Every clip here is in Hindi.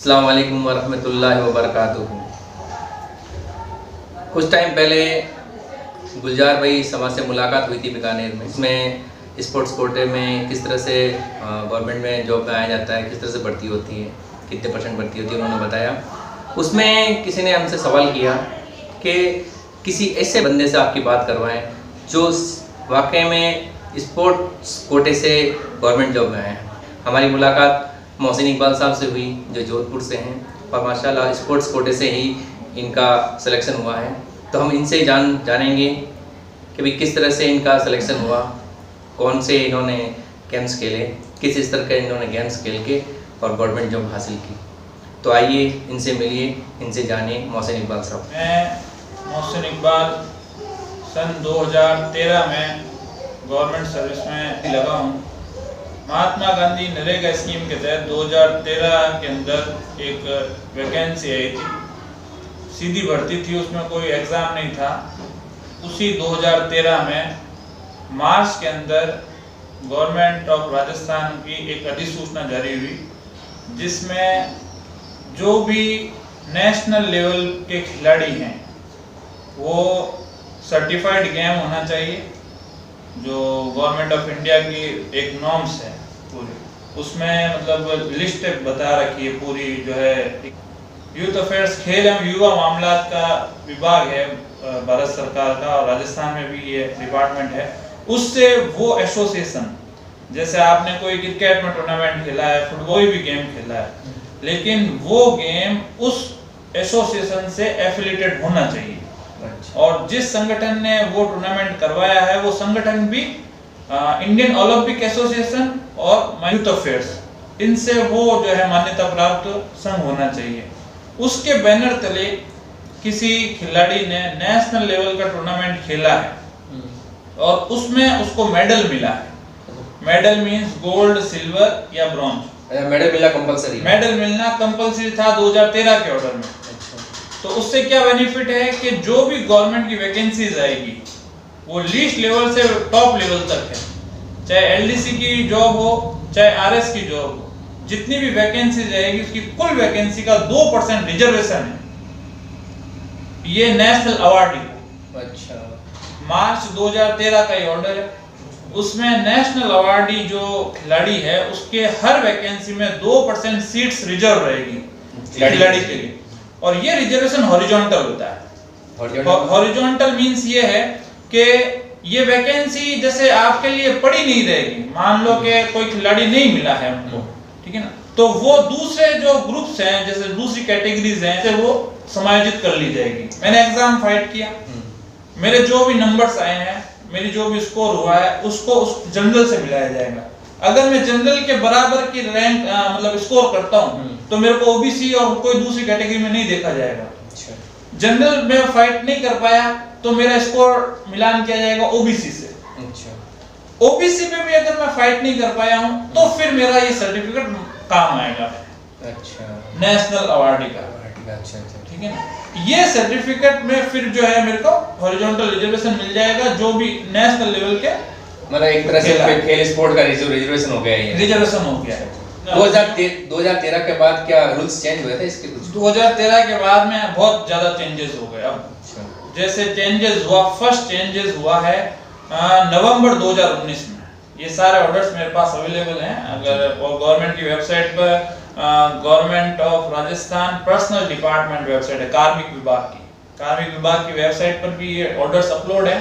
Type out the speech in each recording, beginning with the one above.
अस्सलाम वालेकुम वरहमतुल्लाहि वबरकातुहू। कुछ टाइम पहले गुलजार भाई समा से मुलाकात हुई थी बीकानेर में। इसमें स्पोर्ट्स कोटे में किस तरह से गवर्नमेंट में जॉब में आया जाता है, किस तरह से भर्ती होती है, कितने % भर्ती होती है, उन्होंने बताया। उसमें किसी ने हमसे सवाल किया कि किसी ऐसे बंदे से आपकी बात करवाएं जो वाकई में स्पोर्ट्स कोटे से गवर्नमेंट जॉब में आए हैं। हमारी मुलाकात मोहसिन इकबाल साहब से हुई जो जोधपुर से हैं और माशाल्लाह स्पोर्ट्स कोटे से ही इनका सिलेक्शन हुआ है। तो हम इनसे जानेंगे कि भाई किस तरह से इनका सिलेक्शन हुआ, कौन से इन्होंने गेम्स खेले, किस स्तर के इन्होंने गेम्स खेल के और गवर्नमेंट जॉब हासिल की। तो आइए इनसे मिलिए, इनसे जानिए। मोहसिन इकबाल साहब। मैं मोहसिन इकबाल सन 2013 में गवर्नमेंट सर्विस में लगा हूँ। महात्मा गांधी नरेगा स्कीम के तहत 2013 के अंदर एक वैकेंसी आई थी, सीधी भर्ती थी, उसमें कोई एग्ज़ाम नहीं था। उसी 2013 में मार्च के अंदर गवर्नमेंट ऑफ राजस्थान की एक अधिसूचना जारी हुई जिसमें जो भी नेशनल लेवल के खिलाड़ी हैं वो सर्टिफाइड गेम होना चाहिए, जो गवर्नमेंट ऑफ इंडिया की एक नॉर्म्स है पूरी, उसमें मतलब लिस्ट बता रखी है पूरी, जो है यूथ अफेयर्स खेल एवं युवा मामलात का विभाग है भारत सरकार का, और राजस्थान में भी ये डिपार्टमेंट है। उससे वो एसोसिएशन, जैसे आपने कोई क्रिकेट में टूर्नामेंट खेला है, फुटबॉल भी गेम खेला है, लेकिन वो गेम उस एसोसिएशन से एफिलिएटेड होना चाहिए। और जिस संगठन ने वो टूर्नामेंट करवाया है वो संगठन भी इंडियन ओलंपिक एसोसिएशन और यूथ अफेयर्स, इनसे वो जो है मान्यता प्राप्त संघ होना चाहिए। उसके बैनर तले किसी खिलाड़ी ने नेशनल लेवल का टूर्नामेंट खेला है और उसमें उसको मेडल मिला है। मेडल मींस गोल्ड, सिल्वर या ब्रॉन्ज। मेडल मिला कंपलसरी? मेडल मिलना कंपलसरी था 2013 के ऑर्डर में। तो उससे क्या बेनिफिट है कि जो भी गवर्नमेंट की वैकेंसीज आएगी वो लीस्ट लेवल से टॉप लेवल तक है, चाहे एलडीसी की जॉब हो चाहे आरएस की जॉब हो, जितनी भी वैकेंसीज आएगी उसकी कुल वैकेंसी का 2% रिजर्वेशन है। ये नेशनल अवार्ड है। अच्छा। मार्च 2013 का ये ऑर्डर है, उसमें नेशनल अवार्डी जो खिलाड़ी है उसके हर वैकेंसी में 2% सीट्स रिजर्व रहेगी खिलाड़ी के लिए। और ये रिजर्वेशन हॉरिजॉन्टल होता है। हॉरिजॉन्टल मींस ये है कि ये वैकेंसी जैसे आपके लिए पड़ी नहीं रहेगी। मान लो कि कोई खिलाड़ी नहीं मिला है हमको, ठीक है ना, तो वो दूसरे जो ग्रुप्स हैं, जैसे दूसरी कैटेगरीज हैं, जैसे वो समायोजित कर ली जाएगी। मैंने एग्जाम फाइट किया, मेरे जो भी नंबर्स आए हैं, मेरी जो भी स्कोर हुआ है, उसको उस जनरल से मिलाया जाएगा। अगर मैं जनरल के बराबर की रैंक मतलब स्कोर करता हूँ तो मेरे को ओबीसी और कोई दूसरी कैटेगरी में नहीं देखा जाएगा। अच्छा। जनरल में फाइट नहीं कर पाया तो मेरा स्कोर मिलान किया जाएगा ओबीसी से। अच्छा। ओबीसी में भी अगर मैं फाइट नहीं कर पाया हूँ तो फिर मेरा ये सर्टिफिकेट काम आएगा। अच्छा। नेशनल अवार्डी का। अच्छा, ठीक है ना। ये सर्टिफिकेट में फिर जो है मेरे को हॉरिजॉन्टल रिजर्वेशन मिल जाएगा, जो भी नेशनल लेवल के, मतलब एक तरह से खेल स्पोर्ट का रिजर्वेशन हो गया है। रिजर्वेशन हो गया है। 2013 के बाद क्या रूल्स चेंज हुए थे इसके? कुछ 2013 के बाद में बहुत ज्यादा चेंजेस हो गए। अब जैसे चेंजेस हुआ, फर्स्ट चेंजेस हुआ है नवंबर 2019 में। ये सारे ऑर्डर्स मेरे पास अवेलेबल हैं, अगर गवर्नमेंट की वेबसाइट पर, government of Rajasthan personal department website है, कार्मिक विभाग की वेबसाइट पर भी ये ऑर्डर्स अपलोड है।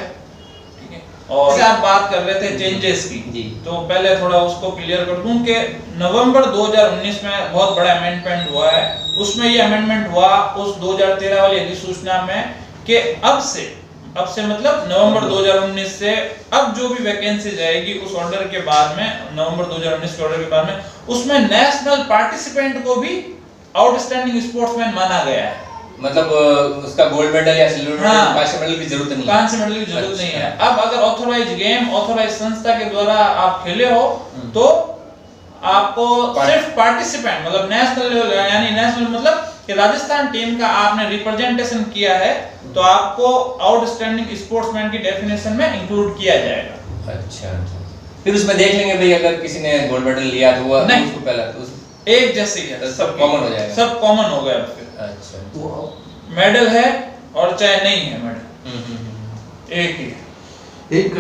और आप बात कर रहे थे चेंजेस की, तो पहले थोड़ा उसको क्लियर कर दूं कि नवंबर 2019 में बहुत बड़ा अमेंडमेंट हुआ है। उसमें ये अमेंडमेंट हुआ उस 2013 वाली अधिसूचना में कि अब से मतलब नवंबर 2019 से अब जो भी वैकेंसी आएगी उस ऑर्डर के बाद में, नवंबर 2019 के ऑर्डर के बाद में, उसमें नेशनल पार्टिसिपेंट को भी आउटस्टैंडिंग स्पोर्ट्समैन माना गया है। मतलब उसका गोल्ड मेडल या सिल्वर मेडल, कांस्य मेडल की जरूरत नहीं है। कांस्य मेडल की जरूरत नहीं है। अब अगर ऑथराइज गेम, ऑथराइज संस्था के द्वारा आप खेले हो तो आपको सिर्फ पार्टिसिपेंट, मतलब नेशनल लेवल, यानी नेशनल मतलब कि राजस्थान टीम का आपने रिप्रेजेंटेशन किया है तो आपको आउटस्टैंडिंग स्पोर्ट्समैन की डेफिनेशन में इंक्लूड किया जाएगा। अच्छा। फिर उसमें देख लेंगे भाई अगर किसी ने गोल्ड मेडल लिया तो वो उसको पहला एक जैसे ही है, सब कॉमन हो जाएगा, सब कॉमन हो गया फिर। अच्छा, तो मेडल है और चाहे नहीं है मेडल, एक ही है। एक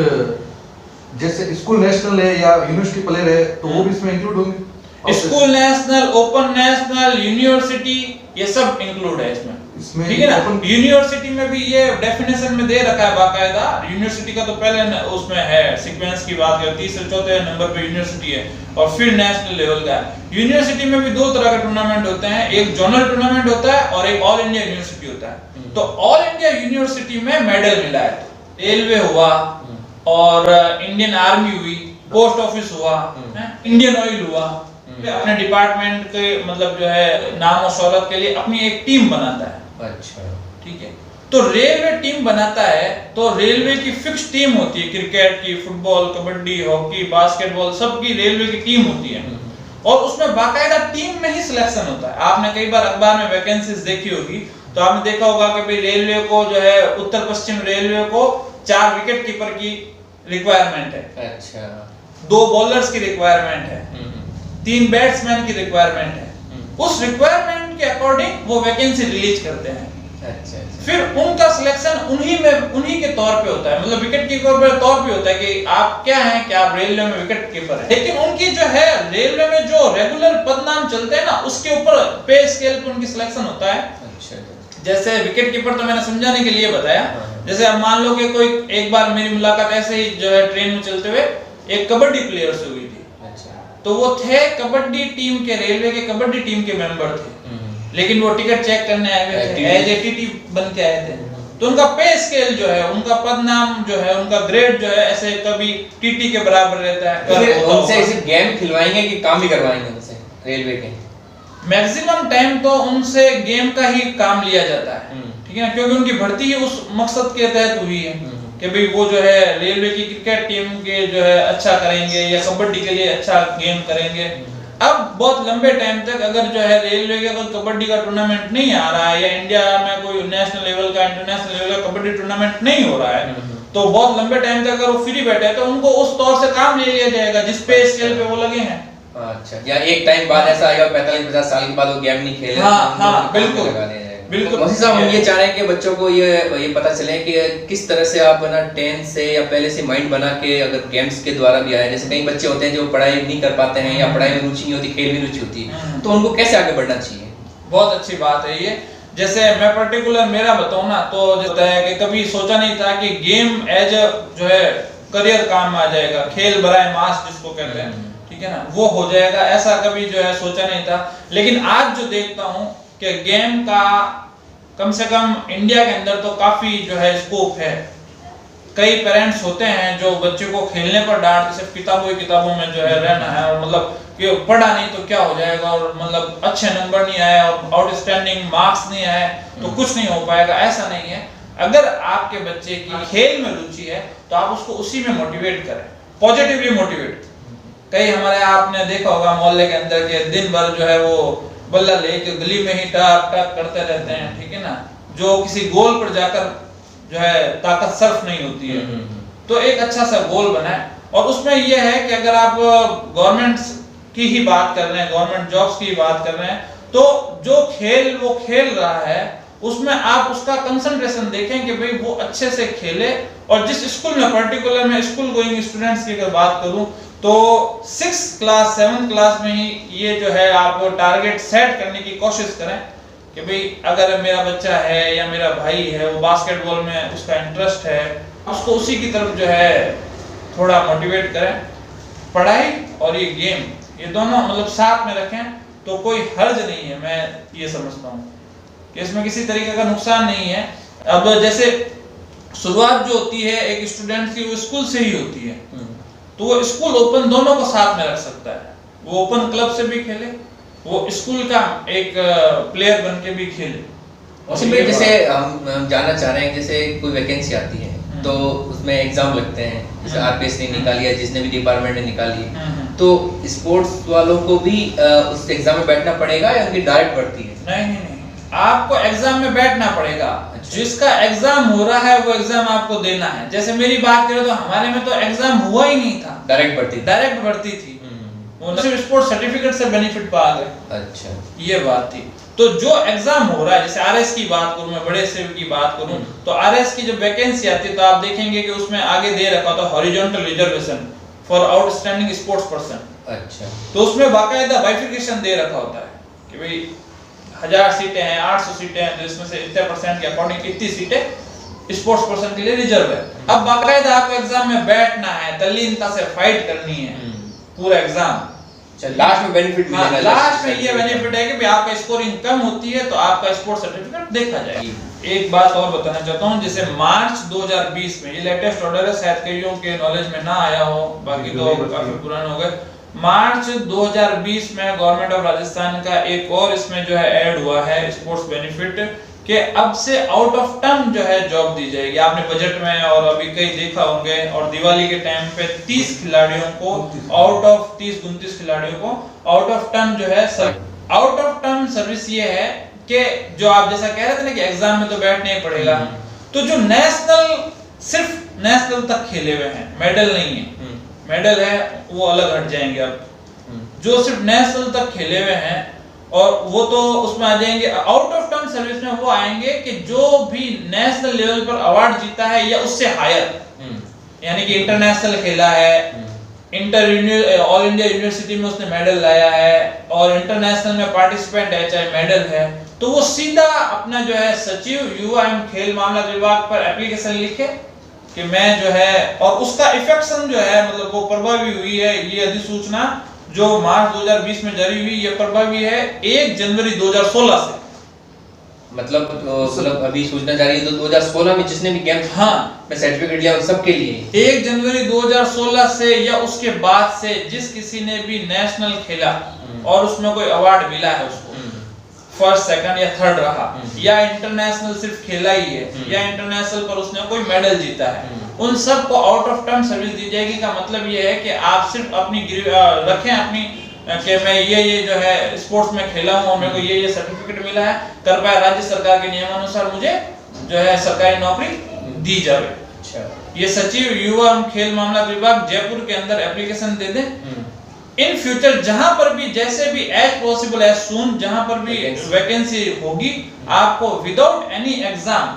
जैसे स्कूल नेशनल है या यूनिवर्सिटी प्लेयर है तो वो भी इसमें इंक्लूड होंगे? School national, open national, university, ये सब इंक्लूड है इसमें, ठीक है ना। यूनिवर्सिटी में भी ये डेफिनेशन में दे रखा है बाकायदा। यूनिवर्सिटी का तो पहले उसमें है सीक्वेंस की बात करते, तीसरे चौथे नंबर पे यूनिवर्सिटी है और फिर नेशनल लेवल का है। यूनिवर्सिटी में भी दो तरह के टूर्नामेंट होते हैं, एक जोनल टूर्नामेंट होता है और एक ऑल इंडिया यूनिवर्सिटी होता है। तो ऑल इंडिया यूनिवर्सिटी में मेडल मिला है, रेलवे हुआ और इंडियन आर्मी हुई, पोस्ट ऑफिस हुआ, इंडियन ऑयल हुआ, अपने डिपार्टमेंट के मतलब जो है नाम और शौहरत के लिए अपनी एक टीम बनाता है। अच्छा, ठीक है। तो रेलवे टीम बनाता है तो रेलवे की फिक्स टीम होती है, क्रिकेट की, फुटबॉल, कबड्डी, हॉकी, बास्केटबॉल, सबकी रेलवे की टीम होती है और उसमें बाकायदा टीम में ही सिलेक्शन होता है। आपने कई बार अखबार में वैकेंसीज देखी होगी तो आपने देखा होगा कि भाई रेलवे को जो है उत्तर पश्चिम रेलवे को 4 विकेट कीपर की रिक्वायरमेंट है, अच्छा, 2 बॉलर्स की रिक्वायरमेंट है, 3 बैट्समैन की रिक्वायरमेंट है। उस रिक्वायरमेंट के अकॉर्डिंग वो वैकेंसी रिलीज करते हैं। अच्छा, फिर उनका सिलेक्शन उन्हीं के तौर पे होता है, मतलब विकेट कीपर के तौर पे होता है कि आप क्या हैं, कि आप रेलवे में विकेट कीपर हैं। लेकिन उनकी जो है रेलवे में जो रेगुलर पदनाम चलते हैं ना, उसके ऊपर पे स्केल पे उनकी सिलेक्शन होता है। अच्छा, जैसे विकेट कीपर तो मैंने समझाने के लिए बताया। जैसे अब मान लो कि कोई एक बार मेरी मुलाकात ऐसे ही जो है ट्रेन में चलते हुए एक कबड्डी प्लेयर से हुई थी। अच्छा, तो वो थे कबड्डी टीम के, रेलवे के कबड्डी टीम के मेंबर थे, लेकिन वो टिकट चेक करने आए हुए थे, एज एटीटी बन के आए थे। तो उनका पे स्केल जो है, उनका पदनाम जो है, उनका ग्रेड जो है ऐसे कभी टीटी के बराबर रहता है। फिर उनसे ऐसे गेम खिलवाएंगे कि काम भी करवाएंगे उनसे रेलवे के? मैक्सिमम टाइम तो उनसे गेम का ही काम लिया जाता है, ठीक है ना, क्योंकि उनकी भर्ती ही उस मकसद के तहत हुई है कि भाई वो जो है रेलवे की क्रिकेट टीम के जो है अच्छा करेंगे या कबड्डी के लिए अच्छा गेम करेंगे। अब बहुत लंबे टाइम तक अगर जो है रेलवे का कोई कबड्डी का टूर्नामेंट नहीं आ रहा है या इंडिया में कोई नेशनल लेवल का, इंटरनेशनल लेवल का कबड्डी टूर्नामेंट नहीं हो रहा है, तो बहुत लंबे टाइम तक अगर वो फ्री बैठे हैं तो उनको उस तौर से काम ले लिया जाएगा जिस पे स्केल पे वो लगे हैं। अच्छा, या एक टाइम बाद ऐसा आएगा 45-50 साल के बाद वो गेम नहीं खेले। हाँ, बिल्कुल बिल्कुल। मौसी साहब, हम ये चाह रहे हैं कि बच्चों को ये पता चले कि किस तरह से आप ना 10 से या पहले से माइंड बना के अगर गेम्स के द्वारा भी आए। जैसे कई बच्चे होते हैं जो पढ़ाई नहीं कर पाते हैं या पढ़ाई में रुचि नहीं होती, खेल में रुचि होती है, तो उनको कैसे आगे बढ़ना चाहिए? बहुत अच्छी बात है ये। जैसे मैं पर्टिकुलर मेरा बताऊं ना, तो जो है कि कभी सोचा नहीं था कि गेम एज जो है करियर काम में आ जाएगा, खेल बराए मास जिसको कहते हैं, ठीक है ना, वो हो जाएगा, ऐसा कभी जो है सोचा नहीं था। लेकिन आज जो देखता हूँ कि गेम का कम से कम इंडिया के अंदर तो काफी जो है स्कोप है। कई पेरेंट्स होते हैं जो बच्चे को खेलने पर डांटते, सिर्फ किताबों में जो है रहना है और मतलब कि पढ़ा नहीं तो क्या हो जाएगा और मतलब अच्छे नंबर नहीं आए और आउटस्टैंडिंग मार्क्स नहीं आए तो कुछ नहीं हो पाएगा। ऐसा नहीं है। अगर आपके बच्चे की खेल में रुचि है तो आप उसको उसी में मोटिवेट करें, पॉजिटिवली मोटिवेट। कई हमारे आपने देखा होगा मोहल्ले के अंदर के दिन भर जो है वो बल्ला लेके गली में ही टाप टाप करते रहते हैं, ठीक है ना, जो किसी गोल पर जाकर जो है ताकत सर्फ नहीं होती है। तो एक अच्छा सा गोल बनाए और उसमें यह है कि अगर आप गवर्नमेंट की ही बात कर रहे हैं, गवर्नमेंट जॉब्स की बात कर रहे हैं, तो जो खेल वो खेल रहा है उसमें आप उसका कंसंट्रेशन देखें कि भाई वो अच्छे से खेले। और जिस स्कूल में पर्टिकुलर में स्कूल गोइंग स्टूडेंट्स की अगर बात करूं तो 6th क्लास 7th क्लास में ही ये जो है आप टारगेट सेट करने की कोशिश करें कि भाई अगर मेरा बच्चा है या मेरा भाई है वो बास्केटबॉल में उसका इंटरेस्ट है, उसको उसी की तरफ जो है थोड़ा मोटिवेट करें। पढ़ाई और ये गेम, ये दोनों मतलब साथ में रखें तो कोई हर्ज नहीं है। मैं ये समझता हूँ कि इसमें किसी तरीके का नुकसान नहीं है। अब जैसे शुरुआत जो होती है एक स्टूडेंट की वो स्कूल से ही होती है, तो वो स्कूल ओपन दोनों को साथ में रख सकता है। वो ओपन क्लब से भी खेले, वो स्कूल का एक प्लेयर बन के भी खेले। उसमें जैसे हम जानना चाह रहे हैं, जैसे कोई वैकेंसी आती है तो उसमें एग्जाम लगते हैं, जैसे आरपीएस ने निकाली है, जिसने भी डिपार्टमेंट ने निकाली है, तो स्पोर्ट्स वालों को भी उस एग्जाम में बैठना पड़ेगा या उनकी डायरेक्ट भर्ती है? नहीं, आपको एग्जाम में बैठना पड़ेगा। अच्छा। जिसका एग्जाम हो रहा है वो एग्जाम आपको देना है। जैसे मेरी बात करें तो हमारे में तो एग्जाम हुआ ही नहीं था, डायरेक्ट भर्ती थी। वो न सिर्फ स्पोर्ट्स सर्टिफिकेट से बेनिफिट पा गए। अच्छा, ये बात थी। तो जो एग्जाम हो रहा है, जैसे आरएस की बात करूं, मैं बड़े से की बात करूं, तो आरएस की जब वैकेंसी आती है तो आप देखेंगे कि उसमें आगे दे रखा होता है horizontal reservation for outstanding sports person. अच्छा, तो उसमें बाकायदा बाइफिकेशन दे रखा होता है कि भाई 1000 सीटें हैं, 800 सीटें हैं, तो इसमें से इतने परसेंट के अकॉर्डिंग कितनी सीटें स्पोर्ट्स पर्सन के लिए रिजर्व है। अब बाकायदा आपको एग्जाम में बैठना है, तल्लीनता से फाइट करनी है पूरा एग्जाम। लास्ट में बेनिफिट मिलेगा। लास्ट में ये बेनिफिट है कि भाई आपका स्कोरिंग कम होती है तो आपका स्पोर्ट्स सर्टिफिकेट देखा जाएगा। एक बात और बताना चाहता हूं, जैसे मार्च 2020 में ये लेटेस्ट ऑर्डर है, शायद कईयों के नॉलेज में ना आया हो, बाकी तो काफी पुराने हो गए। मार्च 2020 में गवर्नमेंट ऑफ राजस्थान का एक और इसमें जो है ऐड हुआ है स्पोर्ट्स बेनिफिट कि अब से आउट ऑफ टर्म जो है जॉब दी जाएगी। आपने बजट में और अभी कई देखा होंगे, और दिवाली के टाइम पे 30 खिलाड़ियों को आउट ऑफ 30-29 खिलाड़ियों को आउट ऑफ टर्म जो है आउट ऑफ टर्म सर्विस ये है कि जो आप जैसा कह रहे थे ना कि एग्जाम में तो बैठना ही पड़ेगा, तो जो नेशनल सिर्फ नेशनल तक खेले हुए हैं, मेडल नहीं है, मेडल है वो अलग हट जाएंगे। अब जो सिर्फ नेशनल तक खेले हुए हैं और वो तो उसमें आ जाएंगे। आउट ऑफ टर्म सर्विस में वो आएंगे कि जो भी नेशनल लेवल पर अवार्ड जीता है या उससे हायर, यानी कि इंटरनेशनल खेला है, इंटर ऑल इंडिया यूनिवर्सिटी में उसने मेडल लाया है और इंटरनेशनल में पार्टिसिपेंट है चाहे मेडल है, तो वो सीधा अपना जो है सचिव युवा एवं खेल मामला विभाग पर एप्लीकेशन लिखे कि मैं जो है, और उसका इफेक्शन जो है मतलब वो प्रभावी हुई है। ये अधिसूचना जो मार्च 2020 में जारी हुई ये प्रभावी है 1 जनवरी 2016 से। मतलब अभी सूचना जारी है तो 2016 में जिसने भी गेम में सर्टिफिकेट लिया सबके लिए 1 जनवरी 2016 से या उसके बाद से जिस किसी ने भी नेशनल खेला और उसमें कोई अवार्ड मिला है उसको, फर्स्ट सेकंड या थर्ड रहा, या इंटरनेशनल सिर्फ खेला ही है या इंटरनेशनल पर उसने कोई मेडल जीता है, उन सब को आउट ऑफ टर्म सर्विस दी जाएगी। का मतलब ये है कि आप सिर्फ अपनी रखें अपनी कि मैं ये जो है स्पोर्ट्स में खेला हूं और मेरे को ये सर्टिफिकेट मिला है, कृपया राज्य सरकार के नियमानुसार मुझे जो है सरकारी नौकरी दी जाए। अच्छा, ये सचिव युवा एवं खेल मामला विभाग जयपुर के अंदर application they they. In future जहां पर भी जैसे भी एज पॉसिबल एज सून जहां पर भी वैकेंसी होगी, आपको विदाउट एनी एग्जाम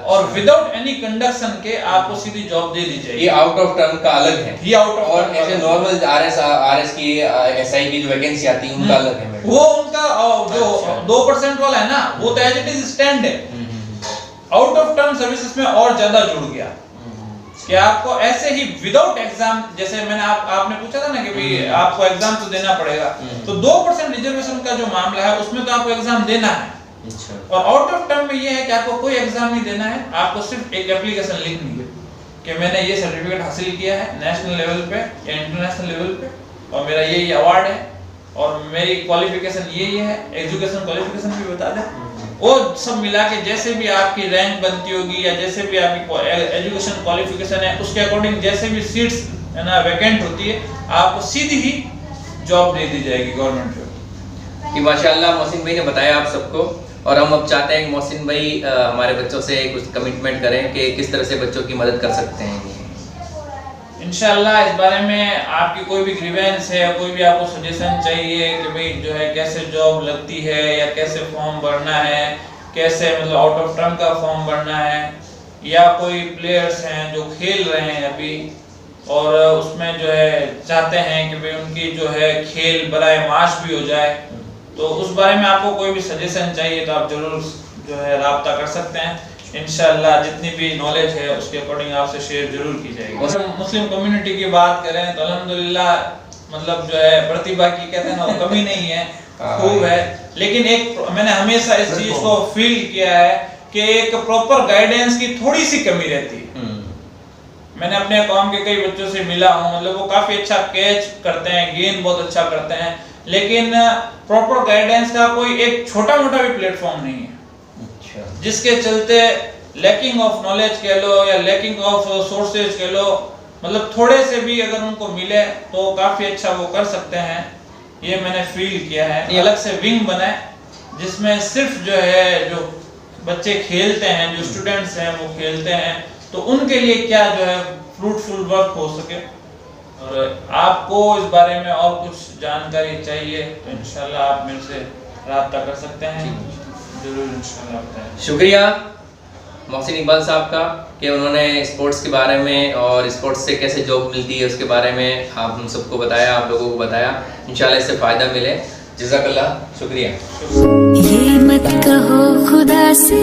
और विदाउट एनी कंडक्शन के आपको सीधी जॉब दे दी जाएगी। ये आउट ऑफ टर्म का अलग है, ये आउट ऑफ और ऐसे नॉर्मल आरएस की एसआई की जो वैकेंसी आती है उनका अलग है। वो उनका जो 2% वाला है ना, वो तो एज इट इज स्टैंड है। आउट ऑफ टर्म सर्विसेज में और ज्यादा जुड़ गया कि आपको ऐसे ही विदाउट एग्जाम, जैसे मैंने आपने पूछा था ना कि भाई आपको एग्जाम तो देना पड़ेगा, तो 2% रिजर्वेशन का जो मामला है उसमें तो आपको एग्जाम देना है। अच्छा, और आउट ऑफ टर्म में ये है कि आपको कोई एग्जाम नहीं देना है, आपको सिर्फ एक एप्लीकेशन लिखनी है कि मैंने ये सर्टिफिकेट हासिल किया है नेशनल लेवल पे या इंटरनेशनल लेवल पे, और मेरा ये अवार्ड है और मेरी क्वालिफिकेशन ये है, एजुकेशन क्वालिफिकेशन भी बता दें, वो सब मिला के जैसे भी आपकी रैंक बनती होगी या जैसे भी आपकी एजुकेशन क्वालिफिकेशन है उसके अकॉर्डिंग जैसे भी सीट्स है ना वैकेंट होती है, आपको सीधी ही जॉब दे दी जाएगी गवर्नमेंट जॉब। कि माशाल्लाह मोहसिन भाई ने बताया आप सबको, और हम अब चाहते हैं कि मोहसिन भाई हमारे बच्चों से कुछ कमिटमेंट करें कि किस तरह से बच्चों की मदद कर सकते हैं। इंशाल्लाह इस बारे में आपकी कोई भी ग्रीवेंस है, कोई भी आपको सजेशन चाहिए कि भाई जो है कैसे जॉब लगती है या कैसे फॉर्म भरना है, कैसे मतलब आउट ऑफ टर्म का फॉर्म भरना है, या कोई प्लेयर्स हैं जो खेल रहे हैं अभी और उसमें जो है चाहते हैं कि भाई उनकी जो है खेल बराए माश भी हो जाए, तो उस बारे में आपको कोई भी सजेशन चाहिए तो आप जरूर जो है राब्ता कर सकते हैं। इंशाल्लाह जितनी भी नॉलेज है उसके अकॉर्डिंग आपसे शेयर जरूर की जाएगी। मुस्लिम कम्युनिटी की बात करें तो अल्हम्दुलिल्लाह मतलब जो है प्रतिभा की कहते हैं ना कमी नहीं है, खूब है, लेकिन एक मैंने हमेशा इस चीज को फील किया है कि एक प्रॉपर गाइडेंस की थोड़ी सी कमी रहती है। मैंने अपने कौम के कई बच्चों से मिला हूँ, मतलब वो काफी अच्छा कैच करते हैं, गेन बहुत अच्छा करते हैं, लेकिन प्रॉपर गाइडेंस का कोई एक छोटा मोटा भी प्लेटफॉर्म नहीं है, जिसके चलते लैकिंग ऑफ नॉलेज कह लो या लैकिंग ऑफ सोर्सेज कह लो, मतलब थोड़े से भी अगर उनको मिले तो काफी अच्छा वो कर सकते हैं। ये मैंने फील किया है। ये अलग से विंग बनाए जिसमें सिर्फ जो है जो बच्चे खेलते हैं, जो स्टूडेंट्स हैं वो खेलते हैं, तो उनके लिए क्या जो है फ्रूटफुल वर्क हो सके। और आपको इस बारे में और कुछ जानकारी चाहिए तो इंशाल्लाह आप मेरे से रब्ता कर सकते हैं, जरूर इंशाल्लाह बताएं। शुक्रिया मोहसिन इकबाल साहब का कि उन्होंने स्पोर्ट्स के बारे में और स्पोर्ट्स से कैसे जॉब मिलती है उसके बारे में आप हम सबको बताया, आप लोगों को बताया। इंशाल्लाह इससे फ़ायदा मिले। जज़ाकल्लाह, शुक्रिया। ये मत कहो खुदा से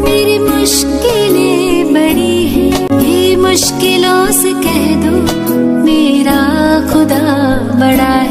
मेरी मुश्किलें बड़ी हैं, ये मुश्किलों से कह दो मेरा खुदा बड़ा है।